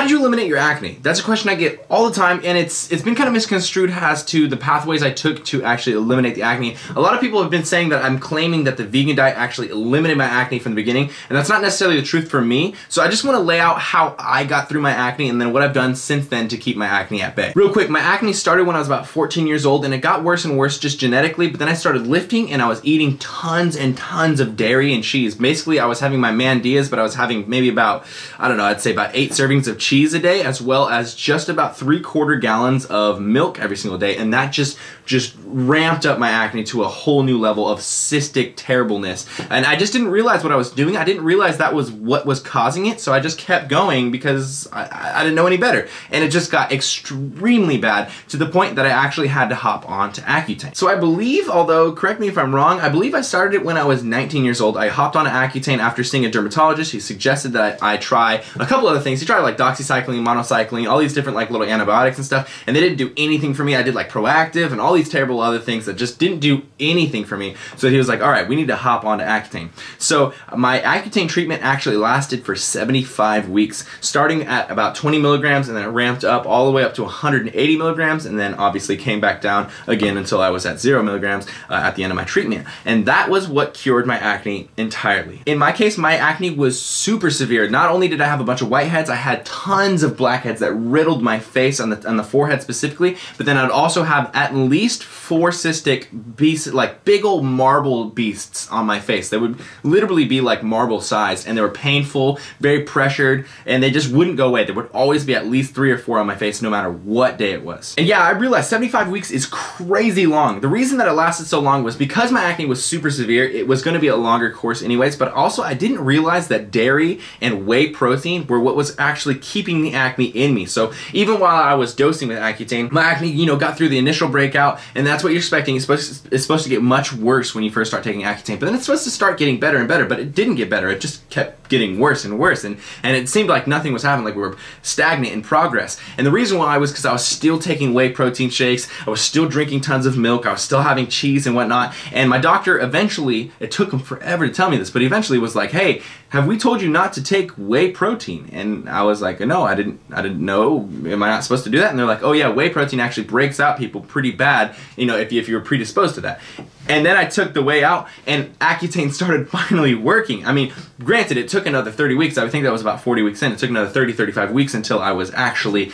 did you eliminate your acne? That's a question I get all the time, and it's been kind of misconstrued as to the pathways I took to actually eliminate the acne. A lot of people have been saying that I'm claiming that the vegan diet actually eliminated my acne from the beginning, and that's not necessarily the truth for me. So I just want to lay out how I got through my acne and then what I've done since then to keep my acne at bay. Real quick, my acne started when I was about 14 years old, and it got worse and worse just genetically, but then I started lifting and I was eating tons and tons of dairy and cheese. Basically, I was having my mandias, but I was having maybe about, I don't know, I'd say about 8 servings of cheese a day, as well as just about 3/4 gallons of milk every single day, and that just ramped up my acne to a whole new level of cystic terribleness. And I just didn't realize what I was doing. I didn't realize that was what was causing it, so I just kept going because I didn't know any better. And it just got extremely bad to the point that I actually had to hop on to Accutane. So I believe, although correct me if I'm wrong, I believe I started it when I was 19 years old. I hopped on to Accutane after seeing a dermatologist. He suggested that I try a couple other things. He tried like doxycycline, monocycline, all these different like little antibiotics and stuff, and they didn't do anything for me. I did like Proactive and all these terrible other things that just didn't do anything for me. So he was like, all right, we need to hop on to Accutane. So my Accutane treatment actually lasted for 75 weeks, starting at about 20 milligrams, and then it ramped up all the way up to 180 milligrams, and then obviously came back down again until I was at 0 milligrams at the end of my treatment. And that was what cured my acne entirely. In my case, my acne was super severe. Not only did I have a bunch of whiteheads, I had tons of blackheads that riddled my face on the forehead specifically, but then I'd also have at least 4 cystic beasts, like big old marble beasts on my face. They would literally be like marble sized, and they were painful, very pressured, and they just wouldn't go away. There would always be at least 3 or 4 on my face no matter what day it was. And yeah, I realized 75 weeks is crazy long. The reason that it lasted so long was because my acne was super severe. It was going to be a longer course anyways, but also I didn't realize that dairy and whey protein were what was actually keeping the acne in me. So even while I was dosing with Accutane, my acne, you know, got through the initial breakout, and that's what you're expecting. It's supposed to get much worse when you first start taking Accutane, but then it's supposed to start getting better and better, but it didn't get better. It just kept getting worse and worse, and it seemed like nothing was happening, like we were stagnant in progress. And the reason why was because I was still taking whey protein shakes, I was still drinking tons of milk, I was still having cheese and whatnot, and my doctor eventually, it took him forever to tell me this, but he eventually was like, hey, have we told you not to take whey protein? And I was like, no, I didn't know. Am I not supposed to do that? And they're like, oh yeah, whey protein actually breaks out people pretty bad, you know, if you're predisposed to that. And then I took the whey out, and Accutane started finally working. I mean, granted, it took another 30 weeks. I think that was about 40 weeks in. It took another 30, 35 weeks until I was actually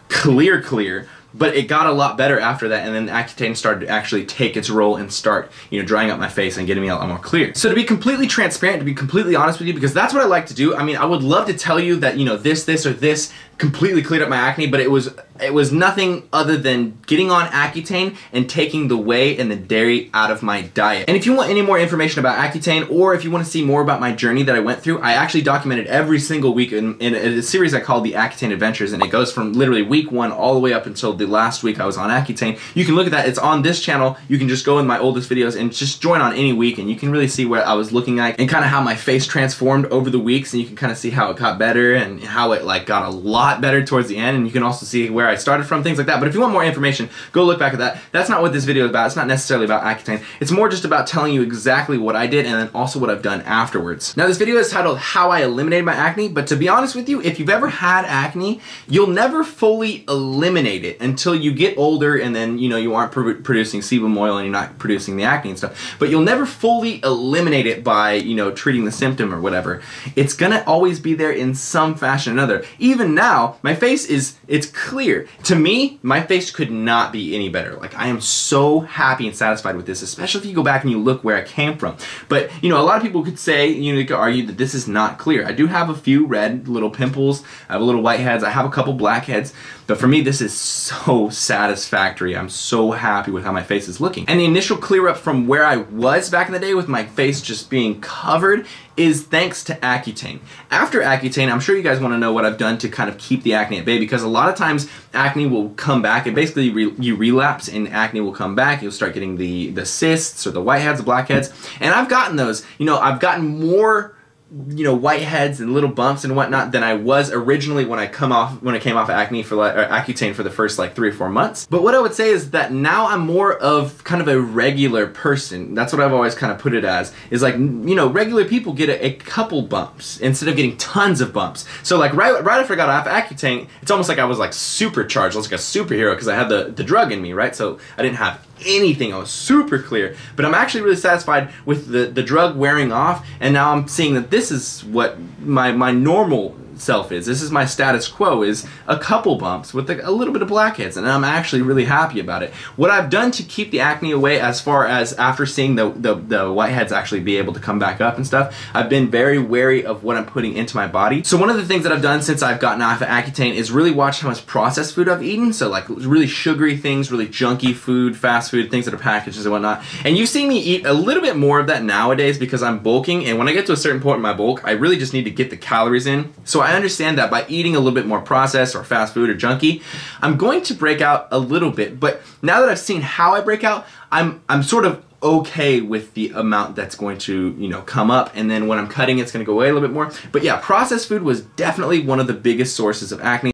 clear. But it got a lot better after that, and then Accutane started to actually take its role and start, you know, drying up my face and getting me a lot more clear. So to be completely transparent, to be completely honest with you, because that's what I like to do, I mean, I would love to tell you that, you know, this or this completely cleared up my acne, but it was nothing other than getting on Accutane and taking the whey and the dairy out of my diet. And if you want any more information about Accutane, or if you want to see more about my journey that I went through, I actually documented every single week in a series I called the Accutane Adventures, and it goes from literally week 1 all the way up until the last week I was on Accutane. You can look at that. It's on this channel. You can just go in my oldest videos and just join on any week, and you can really see where I was looking like and kind of how my face transformed over the weeks, and you can kind of see how it got better and how it like got a lot better towards the end, and you can also see where I started from, things like that. But if you want more information, go look back at that. That's not what this video is about. It's not necessarily about Accutane. It's more just about telling you exactly what I did and then also what I've done afterwards. Now this video is titled How I Eliminated My Acne, but to be honest with you, if you've ever had acne, you'll never fully eliminate it until you get older, and then, you know, you aren't producing sebum oil and you're not producing the acne and stuff. But you'll never fully eliminate it by, you know, treating the symptom or whatever. It's gonna always be there in some fashion or another. Even now, my face it's clear. To me, my face could not be any better. Like, I am so happy and satisfied with this, especially if you go back and you look where I came from. But, you know, a lot of people could say, you know, you could argue that this is not clear. I do have a few red little pimples, I have a little whiteheads, I have a couple blackheads, but for me, this is so satisfactory. I'm so happy with how my face is looking. And the initial clear up from where I was back in the day with my face just being covered is thanks to Accutane. After Accutane, I'm sure you guys want to know what I've done to kind of keep the acne at bay, because a lot of times acne will come back, and basically you relapse and acne will come back. You'll start getting the cysts or the whiteheads, the blackheads, and I've gotten those. You know, I've gotten more you know, whiteheads and little bumps and whatnot than I was originally when I came off of acne for like, or Accutane for the first like 3 or 4 months. But what I would say is that now I'm more of kind of a regular person. That's what I've always kind of put it as, is like, you know, regular people get a couple bumps instead of getting tons of bumps. So like right after I got off Accutane, it's almost like I was like supercharged. I was like a superhero because I had the drug in me, right? So I didn't have anything. I was super clear. But I'm actually really satisfied with the drug wearing off, and now I'm seeing that this is what my normal self is. This is my status quo, is a couple bumps with a little bit of blackheads, and I'm actually really happy about it. What I've done to keep the acne away, as far as after seeing the whiteheads actually be able to come back up and stuff, I've been very wary of what I'm putting into my body. So one of the things that I've done since I've gotten off of Accutane is really watch how much processed food I've eaten. So like really sugary things, really junky food, fast food, things that are packaged and whatnot. And you've seen me eat a little bit more of that nowadays because I'm bulking, and when I get to a certain point in my bulk, I really just need to get the calories in. So I understand that by eating a little bit more processed or fast food or junky, I'm going to break out a little bit. But now that I've seen how I break out, I'm sort of okay with the amount that's going to, you know, come up, and then when I'm cutting, it's going to go away a little bit more. But yeah, processed food was definitely one of the biggest sources of acne.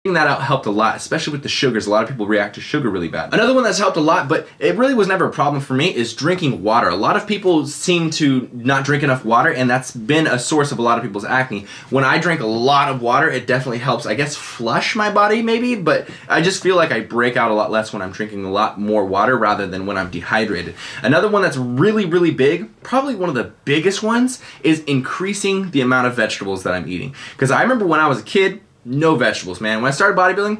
That out helped a lot, especially with the sugars. A lot of people react to sugar really bad. Another one that's helped a lot, but it really was never a problem for me, is drinking water. A lot of people seem to not drink enough water, and that's been a source of a lot of people's acne. When I drink a lot of water, it definitely helps, I guess, flush my body maybe, but I just feel like I break out a lot less when I'm drinking a lot more water rather than when I'm dehydrated. Another one that's really, really big, probably one of the biggest ones, is increasing the amount of vegetables that I'm eating. Because I remember when I was a kid, no vegetables, man. When I started bodybuilding,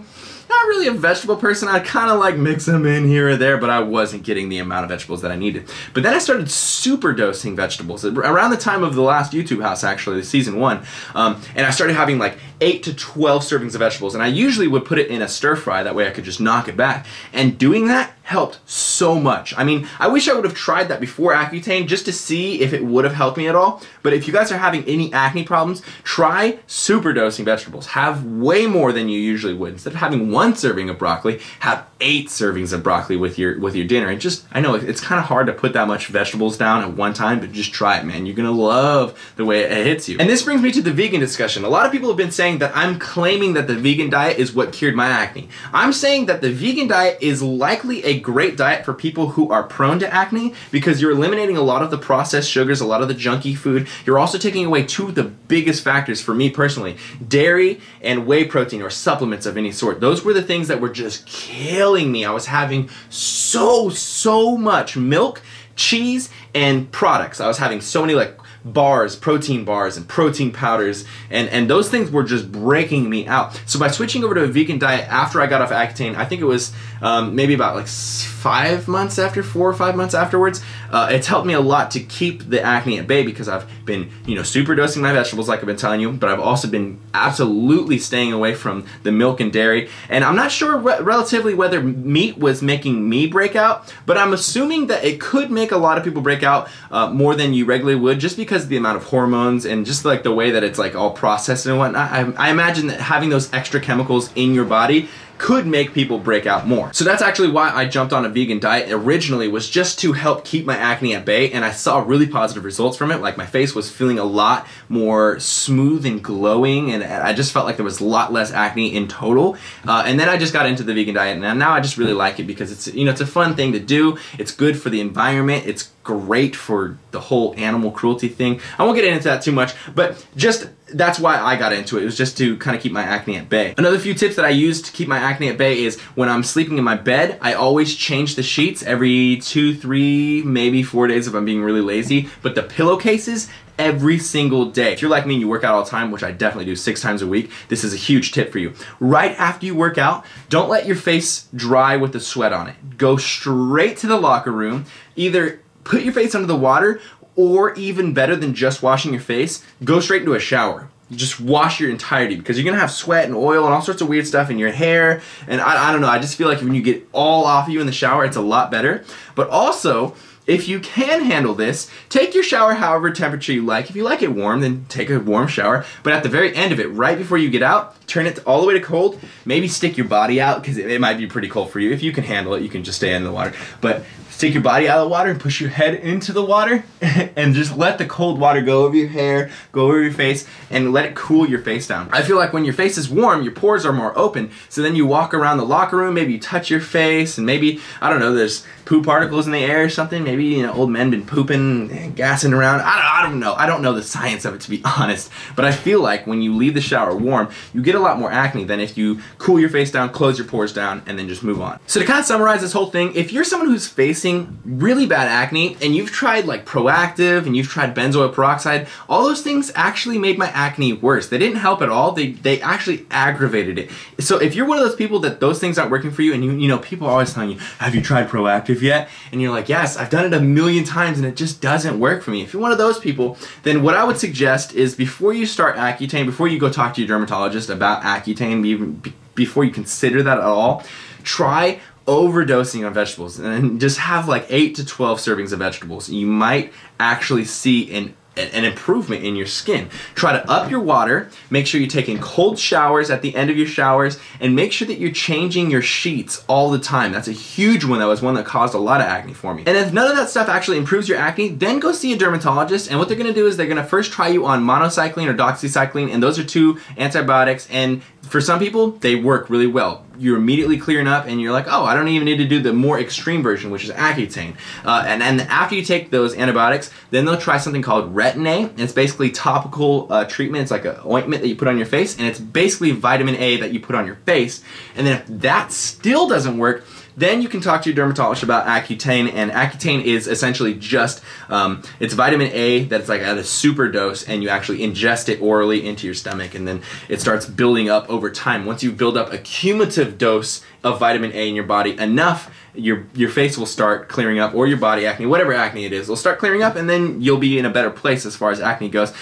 not really a vegetable person. I kind of like mix them in here or there, but I wasn't getting the amount of vegetables that I needed. But then I started super dosing vegetables around the time of the last YouTube house, actually, season 1, and I started having like 8 to 12 servings of vegetables, and I usually would put it in a stir fry, that way I could just knock it back. And doing that helped so much. I mean, I wish I would have tried that before Accutane just to see if it would have helped me at all. But if you guys are having any acne problems, try super dosing vegetables. Have way more than you usually would. Instead of having 1 serving of broccoli, have 8 servings of broccoli with your dinner. And just, I know it's kind of hard to put that much vegetables down at one time, but just try it, man. You're gonna love the way it hits you. And this brings me to the vegan discussion. A lot of people have been saying that I'm claiming that the vegan diet is what cured my acne. I'm saying that the vegan diet is likely a great diet for people who are prone to acne, because you're eliminating a lot of the processed sugars, a lot of the junky food. You're also taking away 2 of the biggest factors for me personally: dairy and whey protein or supplements of any sort. Those were the things that were just killing me. I was having so much milk, cheese, and products. I was having so many like bars, protein bars and protein powders, and those things were just breaking me out. So by switching over to a vegan diet after I got off Accutane, I think it was maybe about like 4 or 5 months afterwards, it's helped me a lot to keep the acne at bay, because I've been, you know, super dosing my vegetables like I've been telling you, but I've also been absolutely staying away from the milk and dairy. And I'm not sure relatively whether meat was making me break out, but I'm assuming that it could make a lot of people break out more than you regularly would, just because of the amount of hormones and just like the way that it's like all processed and whatnot. I imagine that having those extra chemicals in your body could make people break out more. So that's actually why I jumped on a vegan diet originally, was just to help keep my acne at bay, and I saw really positive results from it. Like my face was feeling a lot more smooth and glowing, and I just felt like there was a lot less acne in total. And then I just got into the vegan diet, and now I just really like it because it's, you know, it's a fun thing to do. It's good for the environment. It's great for the whole animal cruelty thing. I won't get into that too much, but just that's why I got into it. It was just to kind of keep my acne at bay. Another few tips that I use to keep my acne at bay is when I'm sleeping in my bed, I always change the sheets every 2, 3, maybe 4 days if I'm being really lazy, but the pillowcases every single day. If you're like me and you work out all the time, which I definitely do 6 times a week, this is a huge tip for you. Right after you work out, don't let your face dry with the sweat on it. Go straight to the locker room, either put your face under the water, or even better than just washing your face, go straight into a shower. Just wash your entirety, because you're gonna have sweat and oil and all sorts of weird stuff in your hair, and I don't know, I just feel like when you get all off of you in the shower, it's a lot better. But also, if you can handle this, take your shower however temperature you like. If you like it warm, then take a warm shower. But at the very end of it, right before you get out, turn it all the way to cold. Maybe stick your body out, because it might be pretty cold for you. If you can handle it, you can just stay in the water. But stick your body out of the water and push your head into the water and just let the cold water go over your hair, go over your face, and let it cool your face down. I feel like when your face is warm, your pores are more open, so then you walk around the locker room, maybe you touch your face, and maybe, I don't know, there's poop particles in the air or something. Maybe, you know, old men been pooping and gassing around. I don't know. I don't know the science of it, to be honest, but I feel like when you leave the shower warm, you get a lot more acne than if you cool your face down, close your pores down, and then just move on. So to kind of summarize this whole thing, if you're someone who's facing really bad acne and you've tried like Proactive and you've tried benzoyl peroxide, all those things actually made my acne worse. They didn't help at all. They actually aggravated it. So if you're one of those people that those things aren't working for you, and you know, people are always telling you, have you tried Proactive yet? And you're like, yes, I've done it a million times and it just doesn't work for me. If you're one of those people, then what I would suggest is before you start Accutane, before you go talk to your dermatologist about Accutane, even before you consider that at all, try overdosing on vegetables and just have like 8 to 12 servings of vegetables. You might actually see an improvement in your skin. Try to up your water, make sure you're taking cold showers at the end of your showers, and make sure that you're changing your sheets all the time. That's a huge one. That was one that caused a lot of acne for me. And if none of that stuff actually improves your acne, then go see a dermatologist, and what they're gonna do is they're gonna first try you on monocycline or doxycycline, and those are 2 antibiotics, and for some people, they work really well. You're immediately clearing up and you're like, oh, I don't even need to do the more extreme version, which is Accutane. And then after you take those antibiotics, then they'll try something called Retin-A. It's basically topical treatment. It's like an ointment that you put on your face, and it's basically vitamin A that you put on your face. And then if that still doesn't work, then you can talk to your dermatologist about Accutane, and Accutane is essentially just, it's vitamin A that's like at a super dose, and you actually ingest it orally into your stomach, and then it starts building up over time. Once you build up a cumulative dose of vitamin A in your body enough, your face will start clearing up, or your body acne, whatever acne it is, will start clearing up, and then you'll be in a better place as far as acne goes.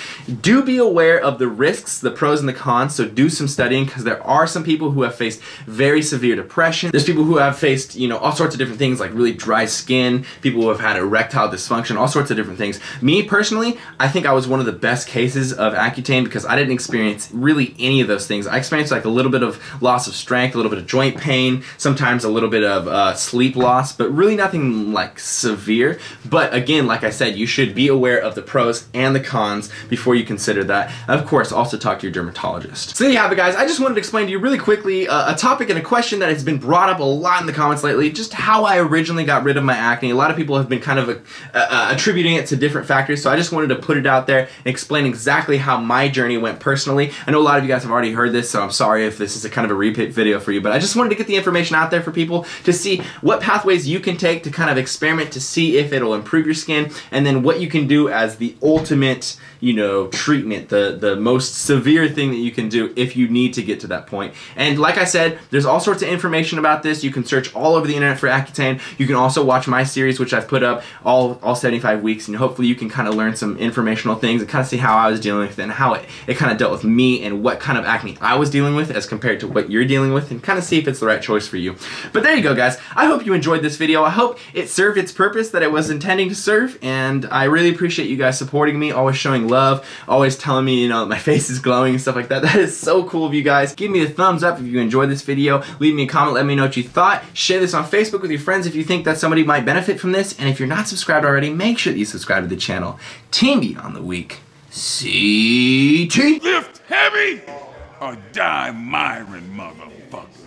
Do be aware of the risks, the pros and the cons, so do some studying, because there are some people who have faced very severe depression. There's people who have faced, you know, all sorts of different things, like really dry skin, people who have had erectile dysfunction, all sorts of different things. Me personally, I think I was one of the best cases of Accutane because I didn't experience really any of those things. I experienced like a little bit of loss of strength, a little bit of joint pain, sometimes a little bit of sleep loss, but really nothing like severe. But again, like I said, you should be aware of the pros and the cons before you consider that. Of course, also talk to your dermatologist. So there you have it, guys. I just wanted to explain to you really quickly a topic and a question that has been brought up a lot in the comments lately, just how I originally got rid of my acne. A lot of people have been kind of attributing it to different factors, so I just wanted to put it out there and explain exactly how my journey went personally. I know a lot of you guys have already heard this, so I'm sorry if this is a kind of a repeat video for you, but I just wanted to get the information out there for people to see what pathways you can take to kind of experiment to see if it'll improve your skin, and then what you can do as the ultimate, you know, treatment, the most severe thing that you can do if you need to get to that point. And like I said, there's all sorts of information about this. You can search all over the internet for Accutane. You can also watch my series, which I've put up all 75 weeks, and hopefully you can kind of learn some informational things and kind of see how I was dealing with it and how it kind of dealt with me and what kind of acne I was dealing with as compared to what you're dealing with, and kind of see if it's the right choice for you. But there you go, guys. I hope you enjoyed this video. I hope it served its purpose that it was intending to serve, and I really appreciate you guys supporting me, always showing love, always telling me, you know, my face is glowing and stuff like that. That is so cool of you guys. Give me a thumbs up if you enjoyed this video. Leave me a comment, let me know what you thought. Share this on Facebook with your friends if you think that somebody might benefit from this, and if you're not subscribed already, make sure that you subscribe to the channel. Team Beyond the Week. CT. Lift heavy or die, MIRIN, motherfucker.